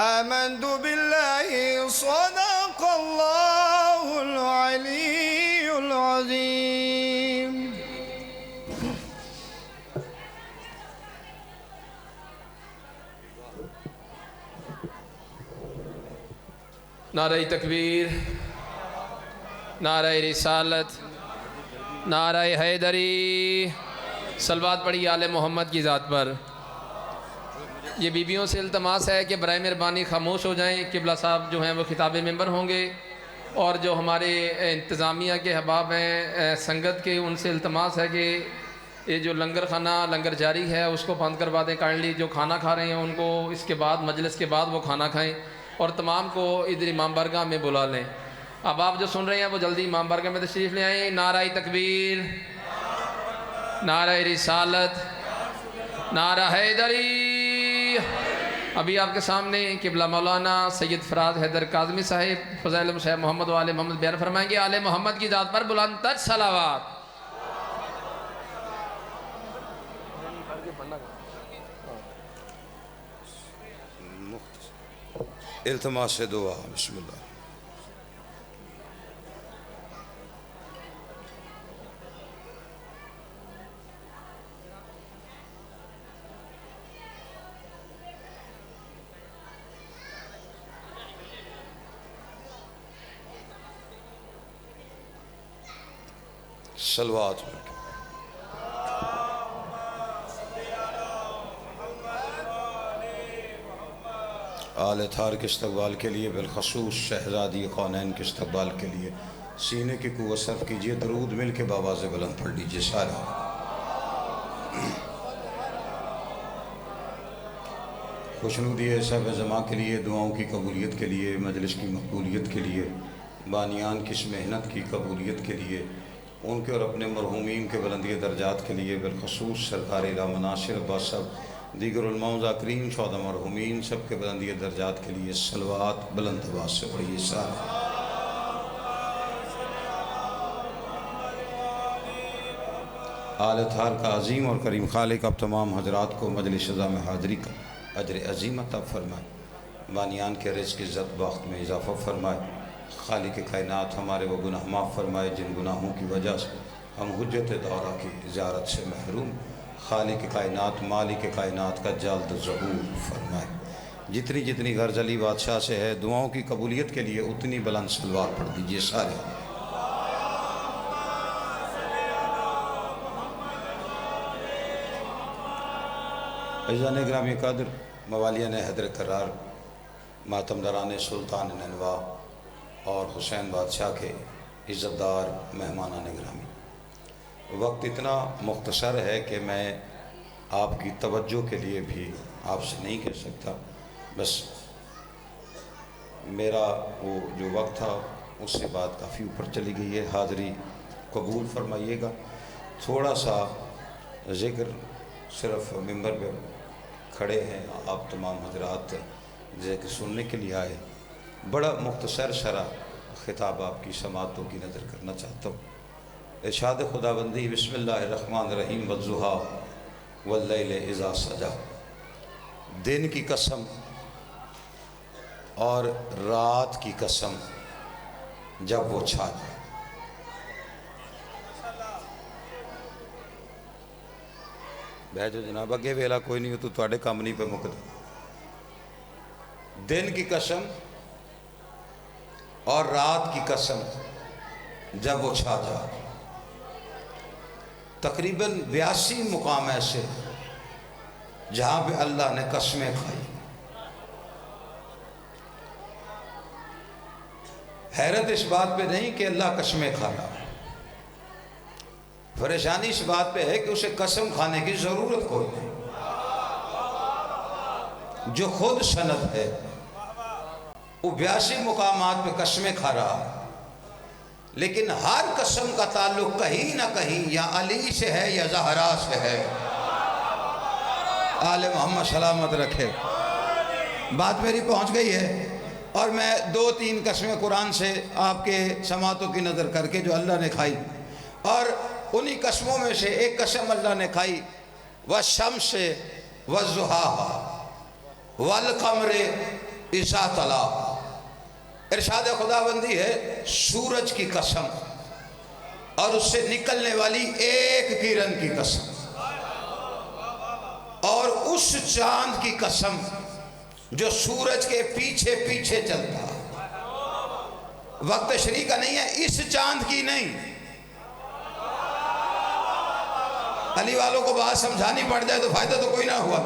आमन्तु बिल्लाहि सदक़ल्लाहुल अलीयुल अज़ीम। नारे तकबीर, नारे रिसालत, नारे हैदरी। सलवात पढ़ी आले मोहम्मद की ज़ात पर। ये बीबियों से इल्तमास है कि बराए मेहरबानी खामोश हो जाएं। किबला साहब जो हैं वो खिताब मेंबर होंगे और जो हमारे इंतज़ामिया के अहबाब हैं संगत के, उनसे इल्तमास है कि ये जो लंगर खाना लंगर जारी है उसको बंद करवा दें काइंडली। जो खाना खा रहे हैं उनको इसके बाद मजलिस के बाद वो खाना खाएँ और तमाम को इधर इमाम बारगाह में बुला लें। अब आप जो सुन रहे हैं वो जल्दी इमाम बारगाह में तशरीफ़ ले आएँ। नाराए तकबीर, नाराए रिसालत, नारा हैदरी। अभी आपके सामने किबला मौलाना सैयद फराज हैदर काज़मी साहिब फ़ज़ाइल शेख मोहम्मद वाले मोहम्मद बयान फरमाएंगे। आले मोहम्मद की ज़ात पर बुलंद तर सलावत। इल्तिमास से दुआ। बिस्मिल्लाह। सलवात आल थार के इस्तक़बाल के लिए, बिलखसूस शहज़ादी ख़ानैन के इस्तक़बाल के लिए सीने की कुव्वत सर्फ कीजिए। दरूद मिल के बावाज़ बुलंद पढ़ लीजिए सारा। खुशनुदी सब ज़मा के लिए, दुआओं की कबूलियत के लिए, मजलिस की मकबूलियत के लिए, बानियान की इस मेहनत की कबूलियत के लिए, उनके और अपने मरहूमीन के बुलंदी दर्जात के लिए, बिलखसूस सरकार इलामा नासिर अब्बास साहब, दीगर उलमा ज़ाकिरीन शोहदा मरहूमीन सब के बुलंदी दर्जात के लिए सलवात बुलंद आवाज़ से पढ़िए सारा। आल थार का अज़ीम और करीम खालिक अब तमाम हजरात को मजलिस सज़ा में हाज़री का अजर अज़ीम अता फ़रमाए। बानियान के रिज़्क़ इज़्ज़त बख्त में इजाफ़ा फ़रमाए। खालिक कायनात हमारे वो गुनाह माफ़ फ़रमाए जिन गुनाहों की वजह से हम हुज्जत दौरा की ज़ियारत से महरूम। खालिक कायनात मालिक कायनात का जल्द ज़हूर फ़रमाए। जितनी जितनी गर्ज अली बादशाह से है दुआओं की कबूलियत के लिए उतनी बुलंद सलवात पढ़ दीजिए सारे। अज़ान ग्रामी कदर, मवालियान हैदर करार, मातमदरान सुल्तान ननवा और हुसैन बादशाह के इज़्ज़तदार मेहमानान ग्रामी, वक्त इतना मुख्तसर है कि मैं आपकी तवज्जो के लिए भी आपसे नहीं कह सकता। बस मेरा वो जो वक्त था उससे बात काफ़ी ऊपर चली गई है। हाज़री कबूल फरमाइएगा। थोड़ा सा ज़िक्र सिर्फ़ मिंबर पे खड़े हैं आप तमाम हजरात ज़िक्र सुनने के लिए आए। बड़ा मुख्तसर शरा ख़िताब आपकी समातों की नज़र करना चाहता हूँ। इरशाद खुदाबंदी बिस्मिल्लाहिर्रहमानिर्रहीम वज़्ज़ुहा वल्लैल इज़ा सजा। दिन की कसम और रात की कसम जब वो छा जाए। बह जो जनाब, अगे वेला कोई नहीं हो तो तुहाडे काम नहीं पे मुकदा। दिन की कसम और रात की कसम जब वो छा जाए। तकरीबन 82 मुकाम ऐसे जहाँ पे अल्लाह ने कसमें खाई। हैरत इस बात पे नहीं कि अल्लाह कसमें खा रहा, परेशानी इस बात पे है कि उसे कसम खाने की ज़रूरत कोई नहीं। जो खुद सनद है वो 82 मुकामात पे कसमें खा रहा है, लेकिन हर कसम का ताल्लुक कहीं ना कहीं या अली से है या ज़हरा से है। आले मोहम्मद सलामत रखे। बात मेरी पहुंच गई है और मैं 2-3 कसमें कुरान से आपके समातों की नज़र करके जो अल्लाह ने खाई, और उन्हीं कसमों में से एक कसम अल्लाह ने खाई, व शम्स व ज़ुहाहा वल क़मर इज़ा तला, इरशाद खुदाबंदी है सूरज की कसम और उससे निकलने वाली एक किरण की कसम और उस चांद की कसम जो सूरज के पीछे पीछे चलता। वक्त शरी का नहीं है, इस चांद की नहीं। अली वालों को बात समझानी पड़ जाए तो फायदा तो कोई ना हुआ।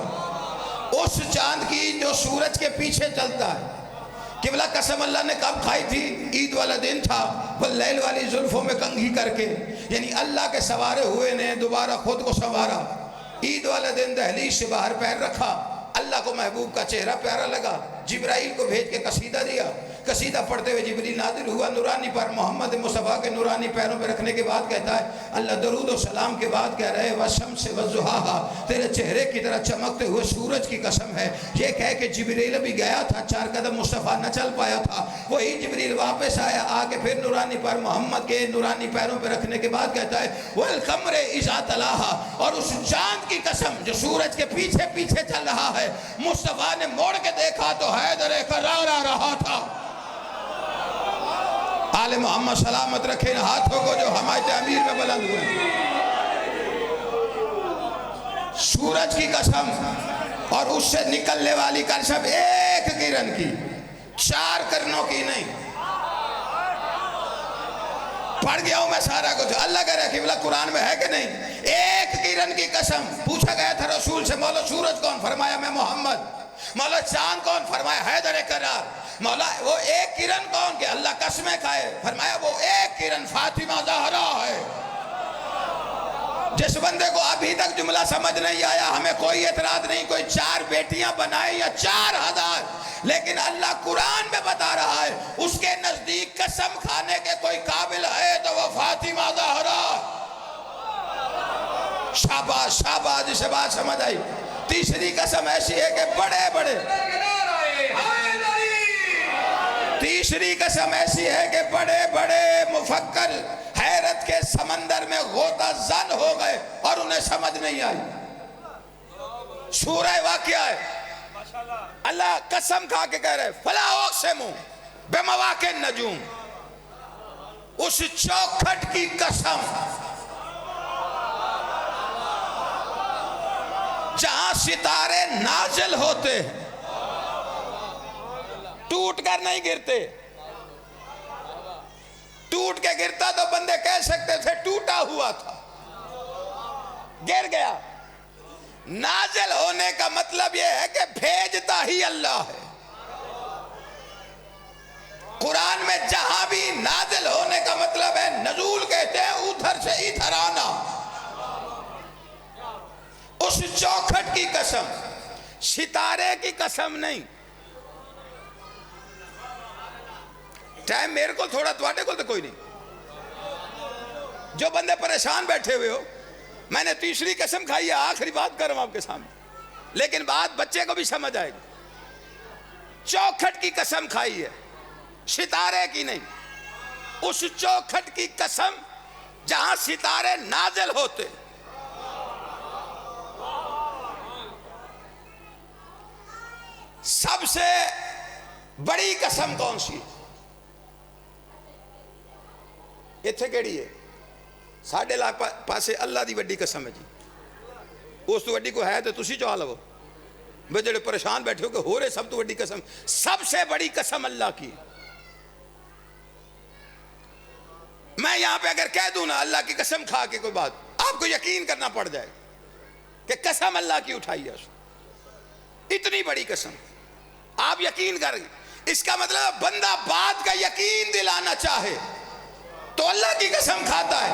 उस चांद की जो सूरज के पीछे चलता है। किबला कसम अल्लाह ने कब खाई थी? ईद वाला दिन था, वल्लैल वाली जुल्फों में कंघी करके, यानी अल्लाह के सवारे हुए ने दोबारा खुद को संवारा। ईद वाला दिन दहलीज से बाहर पैर रखा, अल्लाह को महबूब का चेहरा प्यारा लगा, जिब्राइल को भेज के कसीदा दिया। कसीदा पढ़ते हुए जिब्रील नाजिल हुआ, नूरानी पर मोहम्मद मुस्तफ़ा के नूरानी पैरों पे रखने के बाद कहता है अल्लाह दरूद और सलाम के बाद कह रहे वशम से वज़ुहाहा, तेरे चेहरे की तरह चमकते हुए सूरज की कसम है। ये कह के जिब्रील भी गया था, 4 कदम मुस्तफ़ा न चल पाया था, वही जिब्रील वापस आया, आके फिर नूरानी पर मोहम्मद के नूरानी पैरों पे रखने के बाद कहता है वल कमरे इज़ा तलाहा, और उस चांद की कसम जो सूरज के पीछे पीछे चल रहा है। मुस्तफ़ा ने मोड़ के देखा तो हैदर करार आ रहा था। आले मोहम्मद सलामत रखे इन हाथों को जो हमारे अमीर में बुलंद हुए। सूरज की कसम और उससे निकलने वाली कसम एक किरण की, 4 किरणों की नहीं। पढ़ गया हूं मैं सारा कुछ। अल्लाह कह रहा है कि कुरान में है कि नहीं, एक किरण की कसम। पूछा गया था रसूल से, मौला सूरज कौन? फरमाया मैं मोहम्मद। मौला चांद कौन? फरमाया हैदर करार। मौला वो एक किरण कौन? के अल्लाह कसमें खाए। फरमाया वो एक किरण फातिमा ज़हरा है। जिस बंदे को अभी तक जुमला समझ नहीं आया, हमें कोई एतराज नहीं, कोई 4 बेटियां बनाए या 4000, लेकिन अल्लाह कुरान में बता रहा है उसके नजदीक कसम खाने के कोई काबिल है तो वो फातिमा ज़हरा। शाबाश शाबाश, जिसे बात समझ आई। तीसरी कसम ऐसी है कि बड़े बड़े, तीसरी कसम ऐसी है कि बड़े बड़े मुफक्कर हैरत के समंदर में गोता जन हो गए और उन्हें समझ नहीं आई। सूरह वाक़िया है, अल्लाह कसम खा के कह रहे फला उक़सिमु बिमवाक़िन नजूम, उस चौखट की कसम जहां सितारे नाजिल होते, टूट कर नहीं गिरते। टूट के गिरता तो बंदे कह सकते थे टूटा हुआ था, गिर गया। नाजिल होने का मतलब यह है कि भेजता ही अल्लाह है। कुरान में जहां भी नाजिल होने का मतलब है, नजूल कहते हैं उधर से इधर आना। उस चौखट की कसम, सितारे की कसम नहीं। टाइम मेरे को थोड़ा, तुम्हारे को तो कोई नहीं। जो बंदे परेशान बैठे हुए हो, मैंने तीसरी कसम खाई है, आखिरी बात कर रहा हूं आपके सामने, लेकिन बात बच्चे को भी समझ आएगी। चौखट की कसम खाई है, सितारे की नहीं। उस चौखट की कसम जहां सितारे नाजिल होते। सबसे बड़ी कसम कौन सी है? इत्थे केड़ी है? साढ़े लाख पासे अल्लाह दी वड्डी कसम है जी। उस तो वड्डी को है तो तुसी चुहा लवो। वे जेड़े परेशान बैठे हो कि हो रहे, सब तो वड्डी कसम, सबसे बड़ी कसम अल्लाह की। मैं यहां पे अगर कह दूं ना अल्लाह की कसम खा के कोई बात, आपको यकीन करना पड़ जाएगा कि कसम अल्लाह की उठाई है। इतनी बड़ी कसम आप यकीन करेंगे। इसका मतलब बंदा बात का यकीन दिलाना चाहे तो अल्लाह की कसम खाता है।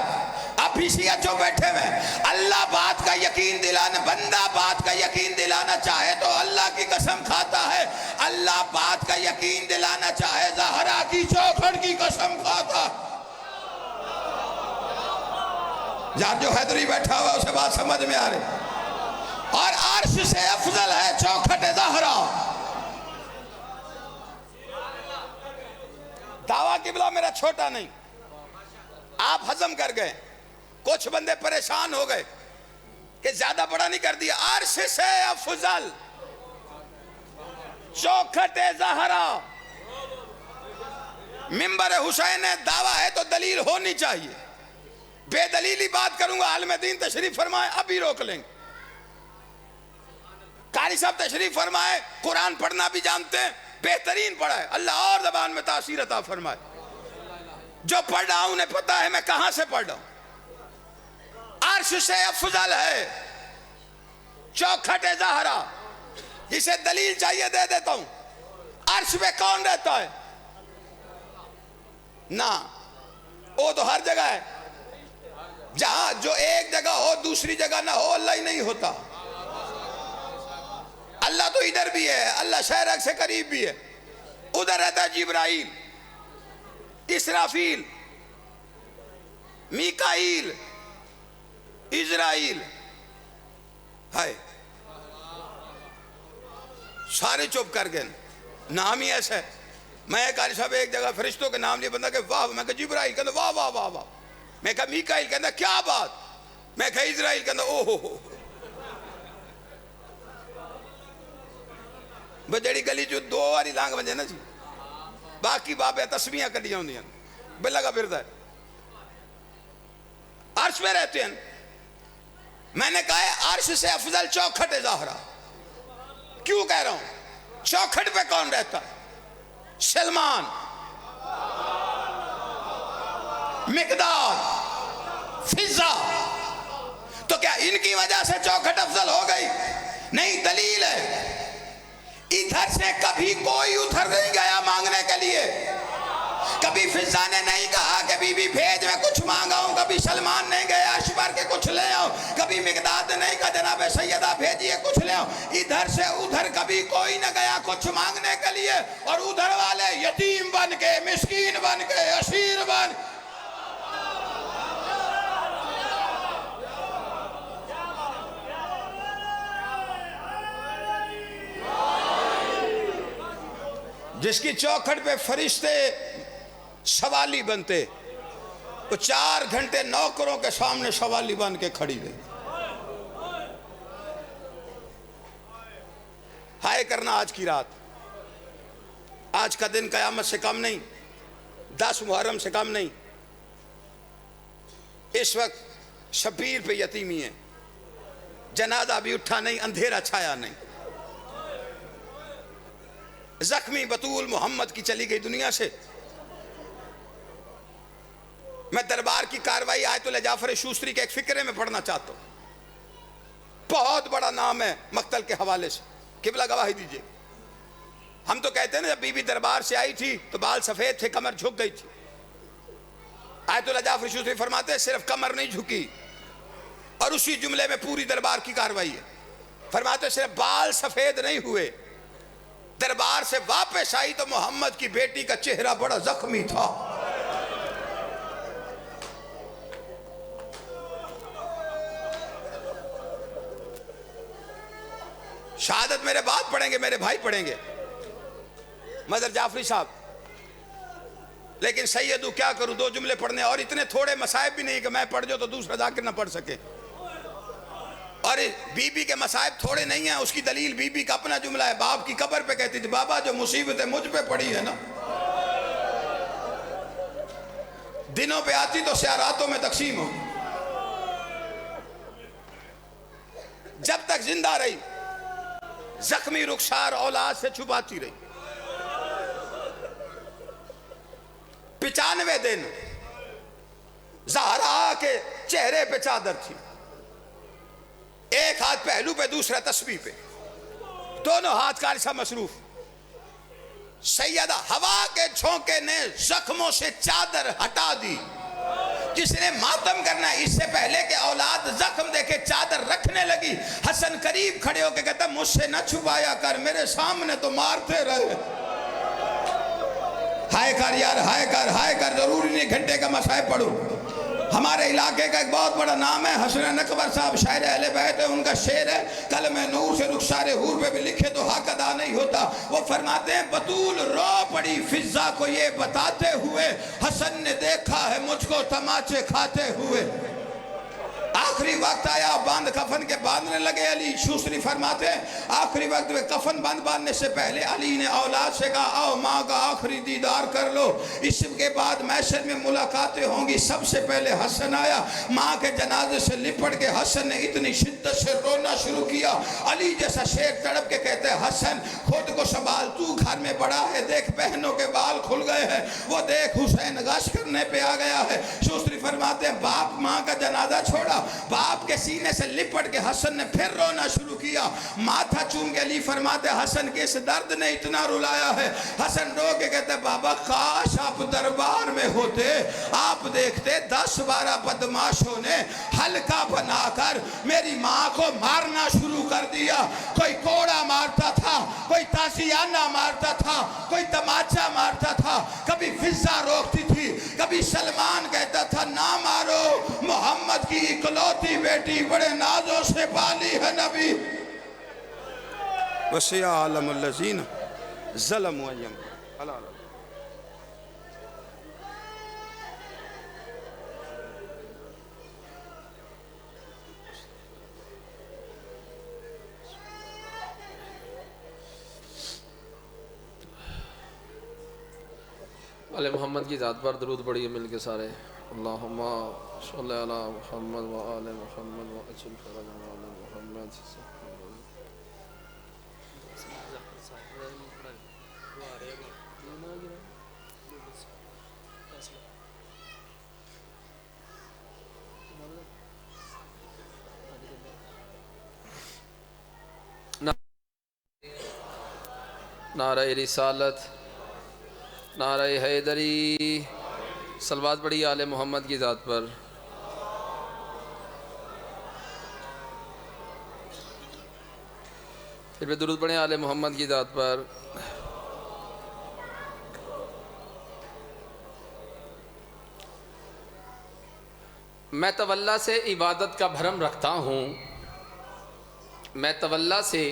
आप पीछे जो बैठे हुए, अल्लाह बात का यकीन दिलाना, बंदा बात का यकीन दिलाना चाहे तो अल्लाह की कसम खाता है। अल्लाह बात का यकीन दिलाना चाहे ज़हरा की चौखट की कसम खाता। यार जो हैदरी बैठा हुआ उसे बात समझ में आ रही। और अर्श से अफजल है चौखट ज़हरा। दावा किबला मेरा छोटा नहीं, आप हजम कर गए। कुछ बंदे परेशान हो गए कि ज्यादा बड़ा नहीं कर दिया। अर्श से अफजल चौखट ज़हरा, मिंबर हुसैन दावा है तो दलील होनी चाहिए। बेदलीली बात करूंगा, आलिम दीन तशरीफ फरमाए, अभी रोक लेंगे। कारी साहब तशरीफ फरमाए, कुरान पढ़ना भी जानते हैं, बेहतरीन पढ़ा है, अल्लाह और ज़बान में तासीर अता फरमाए। जो पढ़ रहा हूं उन्हें पता है मैं कहां से पढ़ रहा हूं। अर्श से अफजल है चौखट ज़हरा, इसे दलील चाहिए दे देता हूं। अर्श पे कौन रहता है? ना, वो तो हर जगह है। जहां जो एक जगह हो दूसरी जगह ना हो, अल्लाह ही नहीं होता। अल्लाह तो इधर भी है, अल्लाह शहर से करीब भी है। उधर रहता है जिब्राइल, इसराफील, मीकाईल, इजराइल, हाय सारे चुप कर गए, नाम ही ऐसा है। मैं कारी साहब एक जगह फरिश्तों के नाम लिए, बंदा के वाह, मैं कहा जिब्राइल, कहता वाह वाह वाह वाह, मैं कहा मीकाईल, कहता क्या बात, मैं कहा इजराइल, कहता ओहो। बड़ी गली जो दो वाली लांग बजे ना जी, बाकी बाबे तस्वीरें कटियां होंगी लगा फिरता है। अर्श में रहते हैं। मैंने कहा है अर्श से अफजल चौखट ज़हरा। क्यों कह रहा हूं? चौखट पे कौन रहता है? सलमान, मिकदाद, फिजा। तो क्या इनकी वजह से चौखट अफजल हो गई? नहीं, दलील है। इधर से कभी कोई उधर नहीं गया मांगने के लिए। कभी फिजा ने नहीं कहा कि बीबी भेज मैं कुछ मांगा हूं, कभी सलमान ने गया अशबर के कुछ ले आओ, कभी मिकदाद ने नहीं कहा जनाब सैयदा भेजिए कुछ ले आओ। इधर से उधर कभी कोई न गया कुछ मांगने के लिए, और उधर वाले यतीम बन के, मिस्कीन बन के, असीर बन। जिसकी चौखट पे फरिश्ते सवाली बनते, वो 4 घंटे नौकरों के सामने सवाली बन के खड़ी रही। हाय करना आज की रात, आज का दिन कयामत से कम नहीं, 10 मुहर्रम से कम नहीं। इस वक्त शबीर पे यतीमी है, जनाजा भी उठा नहीं, अंधेरा छाया नहीं। जख्मी बतूल मोहम्मद की चली गई दुनिया से। मैं दरबार की कार्रवाई आयतुल्लाह जाफर शूस्त्री के एक फिक्रे में पढ़ना चाहता हूं। बहुत बड़ा नाम है मक्तल के हवाले से, किबला गवाही दीजिए। हम तो कहते हैं ना, जब बीबी दरबार से आई थी तो बाल सफेद थे, कमर झुक गई थी। आयतुल्लाह जाफर शूस्त्री फरमाते हैं सिर्फ कमर नहीं झुकी, और उसी जुमले में पूरी दरबार की कार्रवाई है। फरमाते सिर्फ बाल सफेद नहीं हुए, दरबार से वापस आई तो मोहम्मद की बेटी का चेहरा बड़ा जख्मी था। शहादत मेरे बाप पढ़ेंगे, मेरे भाई पढ़ेंगे, मदर जाफरी साहब। लेकिन सैयदू क्या करूं, 2 जुमले पढ़ने, और इतने थोड़े मसाइब भी नहीं कि मैं पढ़ जाऊं तो दूसरा जाकिर ना पढ़ सके। और बीबी के मसाइब थोड़े नहीं है, उसकी दलील बीबी का अपना जुमला है। बाप की कब्र पे कहती थी, बाबा जो मुसीबतें मुझ पे पड़ी है ना, दिनों पे आती तो रातों में तकसीम हो। जब तक जिंदा रही जख्मी रुखसार औलाद से छुपाती रही। 95 दिन ज़हरा के चेहरे पे चादर थी, एक हाथ पहलू पे दूसरा तस्बीह पे, दोनों हाथ कारसा मसरूफ। सैयदा हवा के झोंके ने जख्मों से चादर हटा दी। जिसने मातम करना, इससे पहले के औलाद जख्म देखे चादर रखने लगी। हसन करीब खड़े होकर कहता मुझसे न छुपाया कर, मेरे सामने तो मारते रहे। हाय कर यार, हाय कर, हाय कर, जरूरी नहीं घंटे का मसाइब पढ़ो। हमारे इलाके का एक बहुत बड़ा नाम है हसन अकबर साहब, शायर अहले बैत है। उनका शेर है, कल मैं नूर से रुखसारे हूर पे भी लिखे तो हक अदा नहीं होता। वो फरमाते हैं बतूल रो पड़ी फिजा को ये बताते हुए, हसन ने देखा है मुझको तमाचे खाते हुए। आखिरी वक्त आया, बांध कफन के बांधने लगे। अली शूसरी फरमाते हैं आखिरी वक्त में कफन बांधने से पहले अली ने औलाद से कहा आओ माँ का आखिरी दीदार कर लो, इसके बाद मैशर में मुलाकातें होंगी। सबसे पहले हसन आया, माँ के जनाजे से लिपट के हसन ने इतनी शिद्दत से रोना शुरू किया। अली जैसा शेर तड़प के कहते हैं हसन खुद को संभाल, तू घर में बड़ा है, देख बहनों के बाल खुल गए हैं, वो देख हुसैन गश करने पे आ गया है। शूसरी फरमाते हैं बाप माँ का जनाजा छोड़ा, बाप के सीने से लिपट के हसन ने फिर रोना शुरू किया। माथा चूम के अली फरमाते हसन के इस दर्द ने इतना रुलाया है। हसन रो के कहते बाबा काश आप दरबार में होते, आप देखते 10-12 बदमाशों ने हल्का बनाकर मेरी माँ को मारना शुरू कर दिया। कोई कोड़ा मारता था, कोई ताशियाना मारता था, कोई तमाचा मारता था, कभी फिजा रोकती थी, कभी सलमान कहता था ना मारो, मोहम्मद की इकलौती बेटी बड़े नाजों से पाली है नबी। वसिया आलमुल लज़ीन ज़लम वयम हलाल। अले मोहम्मद की ज़ात पर दरूद पढ़िए मिल के सारे। अल्लाहुम्मा सल्लि अला मुहम्मद व आले मुहम्मद व अज्जिल फरजना अला मुहम्मद। नारे रिसालत, नारे हैदरी, सलवात पढ़ी आले मोहम्मद की ज़ात पर। फिर भी दुरूद पढ़े आले मोहम्मद की ज़ात पर। मैं तवल्ला से इबादत का भरम रखता हूँ, मैं तवल्ला से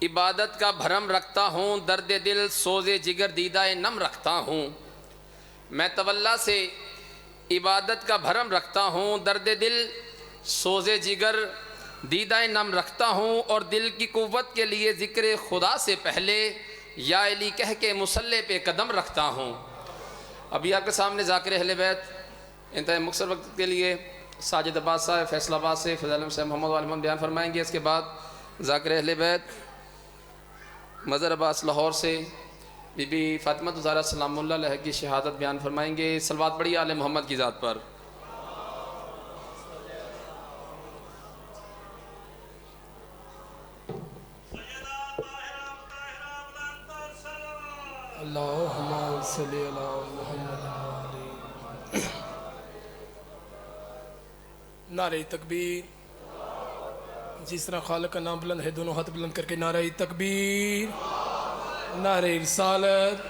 इबादत का भरम रखता हूँ, दर्द दिल सोज़े जिगर दीदाए नम रखता हूँ। मैं तवल्ला से इबादत का भरम रखता हूँ, दर्द दिल सोज़े जिगर दीदाए नम रखता हूँ, और दिल की कुव्वत के लिए ज़िक्र खुदा से पहले या अली कह के मुसल्ले पे कदम रखता हूँ। अभी आपके सामने ज़ाकिर अहले बैत इंतहा मुख्तर वक्त के लिए साजिद अब्बास साहब फैसलाबाद से फ़ज़ल से मोहम्मद वालिम बयान फरमाएंगे। इसके बाद ज़ाकिर अहले बैत मज़र अब्बास लाहौर से बीबी फ़ातिमा ज़हरा सलामुल्लाह अलैहा की शहादत बयान फरमाएंगे। सलवात पढ़ी आले मोहम्मद की ज़ात पर। अल्लाहुम्मा सल्लि अला मुहम्मद। नारे तकबीर, जिस तरह खालिक का नाम बुलंद है दोनों हाथ बुलंद करके नारे तकबीर, नारे रिसालत,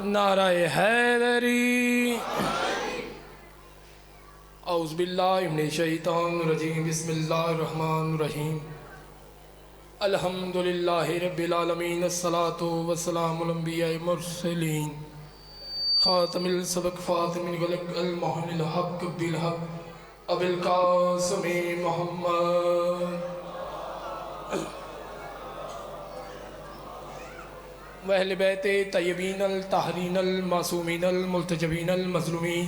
नारे हैदरी। औज़ु बिल्लाहि मिनश शैतानिर रजीम, बिस्मिल्लाहिर रहमानिर रहीम। अल्हम्दुलिल्लाहि रब्बिल आलमीन, अस्सलातु वस्सलामुल अंबियाए मुरसलीन, खातमिल सबक फातिमिल गलक अल मुहनिल हक बिल हक अबिल कासिम मोहम्मद व अहले बैत तय्यबीन अल ताहरीन अल मासूमीन अल मुल्तजबीन अल मज़लूमीन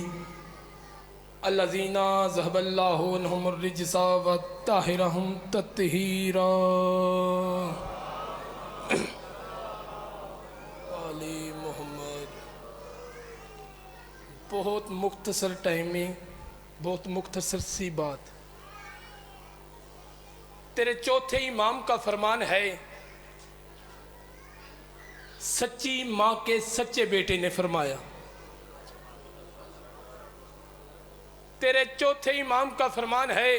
अल्लज़ीना ज़हबल्लाहु अन्हुम अर्रिज्सा व ताहिरहुम तत्हीरा। आले मोहम्मद। बहुत मुख्तसर टाइम में बहुत मुख्तसर सी बात। तेरे चौथे इमाम का फरमान है, सच्ची माँ के सच्चे बेटे ने फरमाया। तेरे चौथे इमाम का फरमान है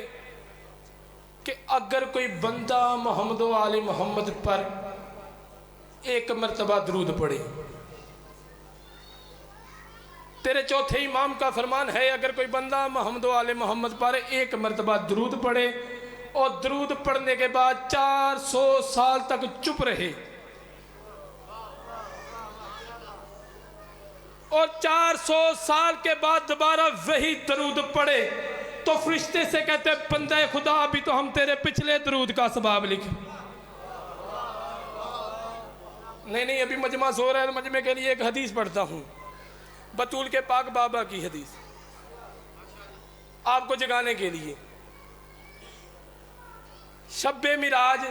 कि अगर कोई बंदा मोहम्मद व आले मोहम्मद पर एक मर्तबा दरूद पढ़े। तेरे चौथे इमाम का फरमान है, अगर कोई बंदा मोहम्मद व आले मोहम्मद पर एक मर्तबा दरूद पढ़े और दरूद पढ़ने के बाद 400 साल तक चुप रहे और 400 साल के बाद दोबारा वही दरूद पढ़े तो फरिश्ते से कहते बंदे खुदा अभी तो हम तेरे पिछले दरूद का सबाब लिखे। नहीं अभी मजमा सो रहा है, मजमे के लिए एक हदीस पढ़ता हूँ, बतूल के पाक बाबा की हदीस आपको जगाने के लिए। शब्बे मिराज,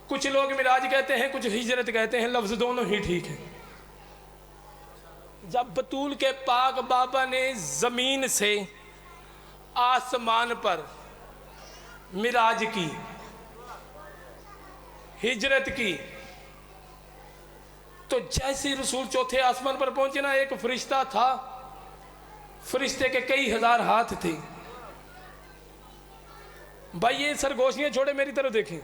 कुछ लोग मिराज कहते हैं, कुछ हिजरत कहते हैं, लफ्ज दोनों ही ठीक है। जब बतूल के पाक बाबा ने जमीन से आसमान पर मिराज की, हिजरत की, तो जैसे रसूल चौथे आसमान पर पहुंचे ना, एक फरिश्ता था, फरिश्ते के कई हजार हाथ थे। भाई ये सरगोशियां छोड़े, मेरी तरफ देखें,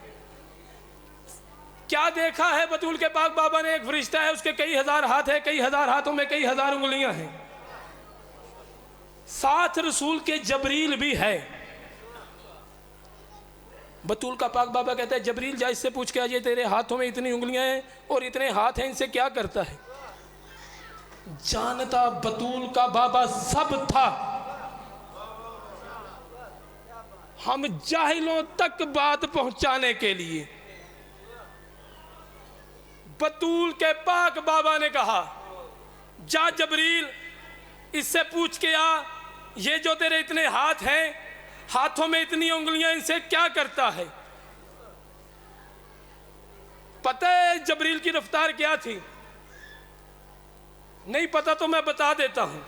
क्या देखा है बतूल के पाक बाबा ने? एक फरिश्ता है, उसके कई हजार हाथ है, कई हजार हाथों में कई हजार उंगलियां हैं, साथ रसूल के जबरील भी है। बतूल का पाक बाबा कहता है जबरील जा इससे पूछ के आइए, तेरे हाथों में इतनी उंगलियां हैं और इतने हाथ हैं, इनसे क्या करता है? जानता बतूल का बाबा सब था। हम जाहिलों तक बात पहुंचाने के लिए बतूल के पाक बाबा ने कहा, जा जबरील इससे पूछ के आ, ये जो तेरे इतने हाथ हैं, हाथों में इतनी उंगलियां, इनसे क्या करता है? पता है जबरील की रफ्तार क्या थी? नहीं पता तो मैं बता देता हूं।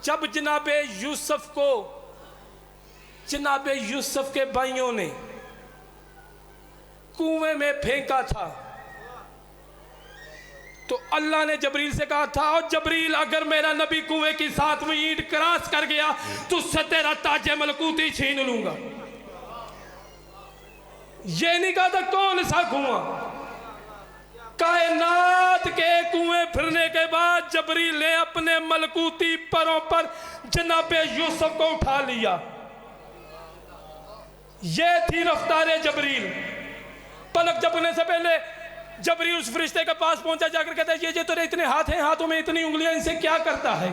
जब जनाबे यूसुफ को, जनाबे यूसुफ के भाइयों ने कुएं में फेंका था, तो अल्लाह ने जबरील से कहा था, और जबरील अगर मेरा नबी कुएं की 7वीं ईंट क्रॉस कर गया तो उससे तेरा ताजे मलकूती छीन लूंगा। ये नहीं कहा था कौन सा कुआं, कायनात के कुएं फिरने के बाद जबरील ने अपने मलकूती परों पर जनाबे यूसुफ को उठा लिया। ये थी रफ्तार जबरील। पलक झपकने से पहले जबरील उस फरिश्ते के पास पहुंचा, जाकर कहता है ये तेरे इतने हाथ हैं, हाथों में इतनी उंगलियां, इनसे क्या करता है?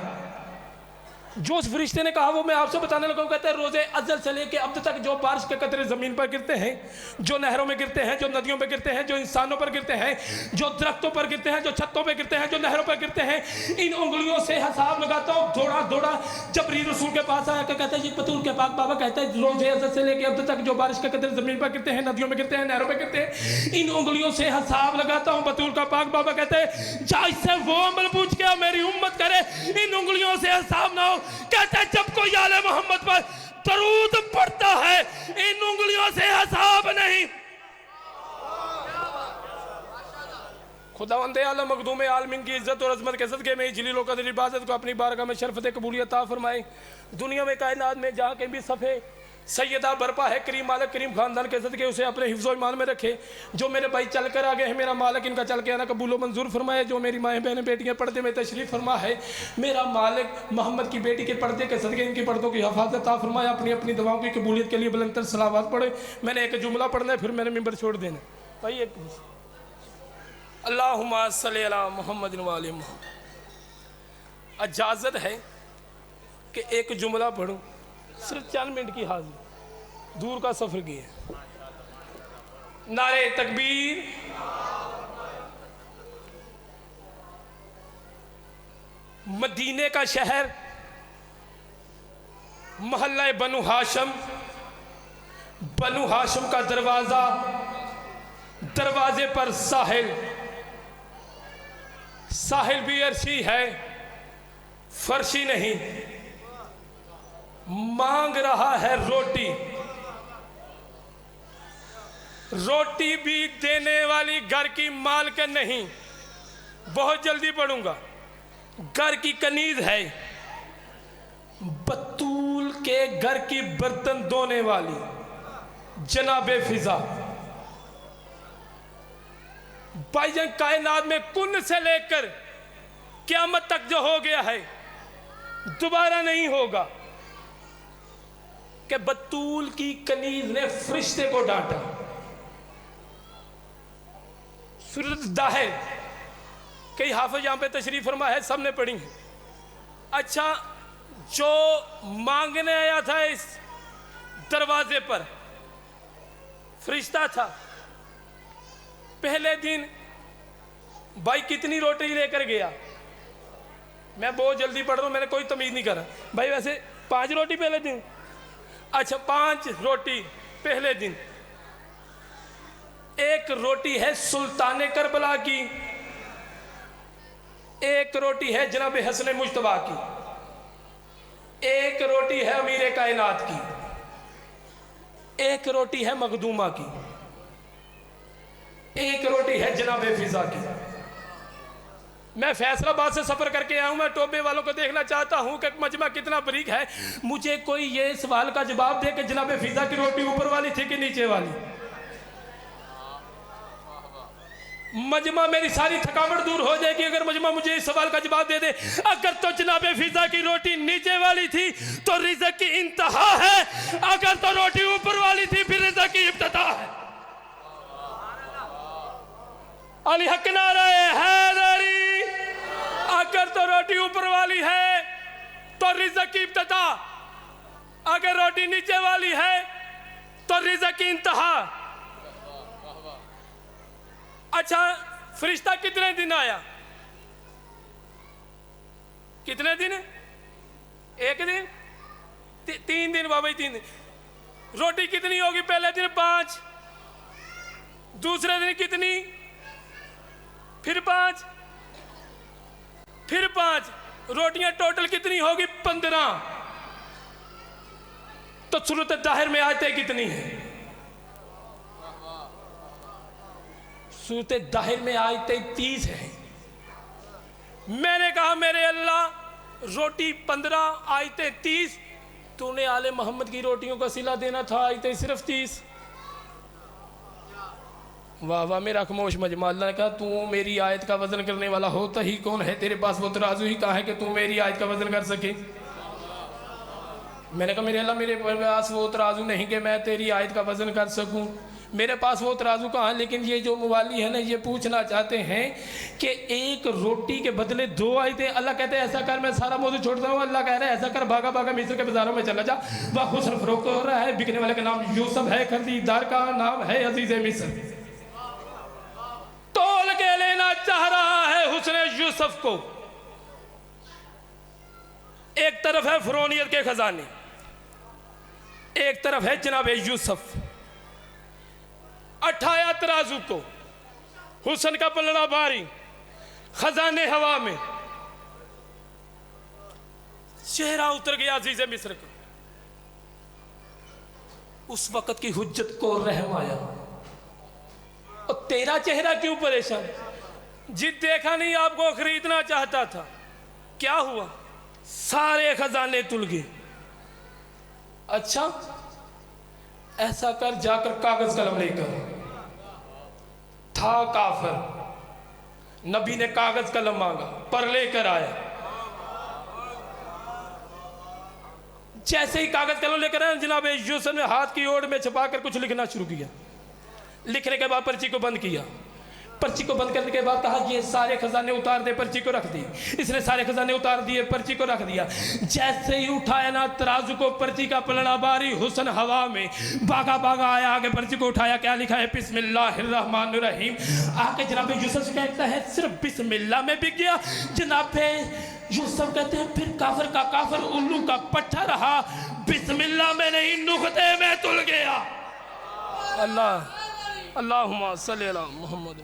जो उस फरिश्ते ने कहा वो मैं आपसे बताने लगा। कहते हैं रोजे अज़ल से लेके अब तक जो बारिश के कतरे जमीन पर गिरते हैं, जो नहरों में गिरते हैं, जो नदियों पर गिरते हैं, जो इंसानों पर गिरते हैं, जो दरख्तों पर गिरते हैं, जो छतों पर गिरते हैं, जो नहरों पर गिरते हैं, इन उंगलियों से हिसाब लगाता हूँ। दौड़ा दौड़ा जबरील रसूल के पास आया, कहता है ये बतूल के पाक बाबा कहता है रोजे अज़ल से लेके अब तक जो बारिश के कतरे जमीन पर गिरते हैं, नदियों में गिरते हैं, नहरों पर गिरते हैं, इन उंगलियों से हिसाब लगाता हूँ। बतूल का पाक बाबा कहते हैं जा इससे वो अमल पूछ के मेरी उम्मत करे, इन उंगलियों से हिसाब ना हो। कहते हैं कोई आले मोहम्मद पर दरूद पढ़ता है, इन उंगलियों से हिसाब नहीं। खुदावंद आलम मखदूम आलमीन की इज्जत और अजमत के सदके में जलील और कदर इबादत को अपनी बारगाह में शरफत कबूलियत अता फरमाए। दुनिया में कायनात में जहाँ के भी सफ़े सैयदा बरपा है, करीम मालिक करीम खानदान के सदके उसे अपने हिफ्ज़ो ईमान में रखे। जो मेरे भाई चल कर आगे हैं, मेरा मालिक इनका चल के आना कबूल मंजूर फरमाए। जो मेरी माएँ बहनें बेटियाँ पर्दे में तशरीफ़ फरमा है, मेरा मालिक मोहम्मद की बेटी के पर्दे के सदके इनकी पर्दों की हिफाजत अता फरमाए। अपनी अपनी दवाओं की कबूलियत के लिए बुलंदतर सलावत पढ़े। मैंने एक जुमला पढ़ना है, फिर मैंने मिंबर छोड़ देना भाई। एक अल्लाहुम्मा सल्ली अला मुहम्मद व आले मुहम्मद। इजाज़त है कि एक जुमला पढ़ूँ, सिर्फ 4 मिनट की हाजिर, दूर का सफर किया। नारे तकबीर, मदीने का शहर, मोहल्ला बनु हाशम, बनु हाशम का दरवाजा, दरवाजे पर साहिल, साहिल भी अर्शी है, फर्शी नहीं, मांग रहा है रोटी। रोटी भी देने वाली घर की मालिक नहीं, बहुत जल्दी पढ़ूंगा, घर की कनीज है। बतूल के घर की बर्तन धोने वाली जनाबे फिजा। भाईजान कायनात में कुन से लेकर क़यामत तक जो हो गया है दोबारा नहीं होगा कि बतूल की कनीज ने फरिश्ते को डांटा। सूरत दाहिर, कई हाफिज यहाँ पे तशरीफ फरमा है, सबने पढ़ी है। अच्छा, जो मांगने आया था इस दरवाजे पर फरिश्ता था, पहले दिन भाई कितनी रोटी लेकर गया? मैं बहुत जल्दी पढ़ रहा हूँ, मैंने कोई तमीज़ नहीं करा भाई। वैसे 5 रोटी पहले दिन। अच्छा, 5 रोटी पहले दिन। एक रोटी है सुल्तान करबला की, एक रोटी है जनाब हसन मुश्तबा की, एक रोटी है अमीर कायनात की, एक रोटी है मखदूमा की, एक रोटी है जनाब फिजा की। मैं फैसलाबाद से सफर करके आया हूं, मैं टोबे वालों को देखना चाहता हूं कि मजमा कितना बरीक है। मुझे कोई ये सवाल का जवाब दे कि जनाब फिजा की रोटी ऊपर वाली थी कि नीचे वाली? मजमा मेरी सारी थकावट दूर हो जाएगी अगर मजमा मुझे इस सवाल का जवाब दे दे। अगर तो जनाब फिजा की रोटी नीचे वाली थी तो रिज़्क़ की इंतहा है, अगर तो रोटी ऊपर वाली थी फिर रिज़्क़ की इब्तिदा है। अली हक नाराए हैदरी। अगर तो रोटी ऊपर वाली है तो रिज़्क़ की इब्तिदा, अगर रोटी नीचे वाली है तो रिज़्क़ की इंतहा। अच्छा, फरिश्ता कितने दिन आया? कितने दिन? एक दिन? 3 दिन बाबा, 3 दिन। रोटी कितनी होगी? पहले दिन 5, दूसरे दिन कितनी? फिर 5, फिर 5। रोटियां टोटल कितनी होगी? 15। तो सूरत दाहिर में आयतें कितनी है? सूरत दाहिर में आयतें 30 है। मैंने कहा मेरे अल्लाह, रोटी 15, आयतें 30, तूने आले मोहम्मद की रोटियों का सिला देना था, आयतें सिर्फ 30। वाह वाह, मेरा खामोश मजमा। अल्लाह ने कहा तू मेरी आयत का वजन करने वाला होता ही कौन है? तेरे पास वो तराजू ही कहाँ है कि तू मेरी आयत का वजन कर सके? मैंने कहा मेरे अल्लाह, मेरे पास वो तराजू नहीं कि मैं तेरी आयत का वजन कर सकूं, मेरे पास वो तराजू कहाँ है। लेकिन ये जो मुवाली है ना, ये पूछना चाहते हैं कि एक रोटी के बदले 2 आयतें। अल्लाह कहते हैं ऐसा कर, मैं सारा मौजूद छोड़ता हूँ। अल्लाह कह रहा है ऐसा कर, भागा भागा मिस्र के बाजारों में चला जा। वह हुस्न फरोख्त हो रहा है, बिकने वाले का नाम यूसुफ है, खरीदार का नाम है अजीज मिस्र। तोल के लेना चाह रहा है हुस्न यूसुफ को। एक तरफ है फिरौनियत के खजाने, एक तरफ है जनाब यूसुफ। अठाया तराजू को, हुस्न का पलड़ा भारी, खजाने हवा में। चेहरा उतर गया अजीज मिस्र का। उस वक्त की हुज्जत को रहम आया, और तेरा चेहरा क्यों परेशान? जिद देखा नहीं, आपको खरीदना चाहता था, क्या हुआ? सारे खजाने तुल गए। अच्छा, ऐसा कर, जाकर कागज कलम लेकर। था काफिर, नबी ने कागज कलम मांगा, पर लेकर आया। जैसे ही कागज कलम लेकर आया, जनाब यूसुफ ने हाथ की ओर में छुपाकर कुछ लिखना शुरू किया। लिखने के बाद पर्ची को बंद किया। पर्ची को बंद करने के बाद कहा ये सारे खजाने उतार दे, पर्ची को रख दी। इसने सारे खजाने उतार दिए, पर्ची को रख दिया। जैसे ही उठाया ना तराजू को, पर्ची का पलड़ा बारी, हुस्न हवा में, भागा भागा आया, आगे पर्ची को उठाया। क्या लिखा है? बिस्मिल्लाहिर्रहमानिर्रहीम। आके जनाब यूसुफ कहता है सिर्फ बिस्मिल्लाह में बिक गया। जनाब यूसुफ कहते हैं फिर काफिर का काफिर उल्लू का पट्टा रहा, बिस्मिल्लाह में नहीं नुक्ते में तुल गया। अल्लाह अल्लाहुम्मा सल्ली अला मुहम्मद।